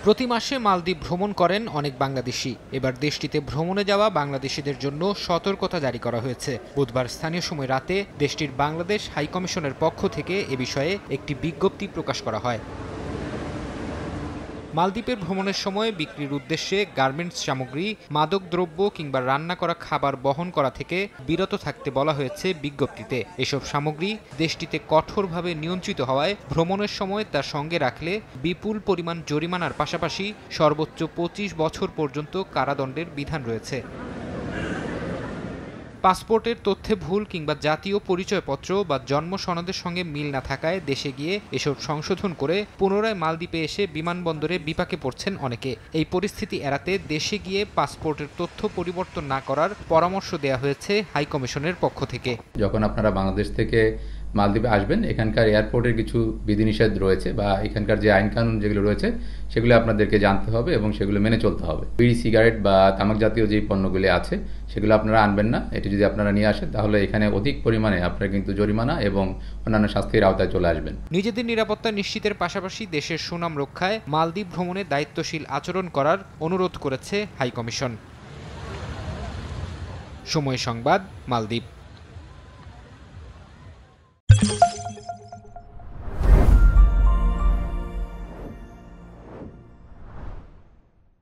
প্রতি মাসে মালদ্বীপ ভ্রমণ করেন অনেক বাংলাদেশি। এবার দেশটিতে ভ্রমণে যাওয়া বাংলাদেশিদের জন্য সতর্কতা জারি করা হয়েছে। বুধবার স্থানীয় সময় রাতে দেশটির বাংলাদেশ হাইকমিশনের পক্ষ থেকে এ বিষয়ে একটি বিজ্ঞপ্তি প্রকাশ করা হয়। মালদ্বীপের ভ্রমণের সময় বিক্রির উদ্দেশ্যে গার্মেন্টস সামগ্রী, মাদকদ্রব্য কিংবা রান্না করা খাবার বহন করা থেকে বিরত থাকতে বলা হয়েছে বিজ্ঞপ্তিতে। এসব সামগ্রী দেশটিতে কঠোরভাবে নিয়ন্ত্রিত হওয়ায় ভ্রমণের সময় তা সঙ্গে রাখলে বিপুল পরিমাণ জরিমানার পাশাপাশি সর্বোচ্চ ২৫ বছর পর্যন্ত কারাদণ্ডের বিধান রয়েছে। পাসপোর্টের তথ্যে ভুল কিংবা জাতীয় পরিচয়পত্র বা জন্ম সনদের সঙ্গে মিল না থাকায় দেশে গিয়ে এসব সংশোধন করে পুনরায় মালদ্বীপে এসে বিমানবন্দরে বিপাকে পড়ছেন অনেকে। এই পরিস্থিতি এড়াতে দেশে গিয়ে পাসপোর্টের তথ্য পরিবর্তন না করার পরামর্শ দেওয়া হয়েছে হাইকমিশনের পক্ষ থেকে। যখন আপনারা বাংলাদেশ থেকে মালদ্বীপে আসবেন, এখানকার এয়ারপোর্টের কিছু বিধিনিষেধ রয়েছে বা এখানকার যে আইন কানুন যেগুলো রয়েছে সেগুলো আপনাদেরকে জানতে হবে এবং সেগুলো মেনে চলতে হবে। বিড়ি, সিগারেট বা তামাক জাতীয় যে পণ্যগুলি আছে সেগুলো আপনারা আনবেন না। এটি যদি আপনারা নিয়ে আসেন তাহলে এখানে অধিক পরিমাণে আপনারা কিন্তু জরিমানা এবং অন্যান্য শাস্তির আওতায় চলে আসবেন। নিজেদের নিরাপত্তা নিশ্চিতের পাশাপাশি দেশের সুনাম রক্ষায় মালদ্বীপ ভ্রমণে দায়িত্বশীল আচরণ করার অনুরোধ করেছে হাইকমিশন। সময় সংবাদ, মালদ্বীপ।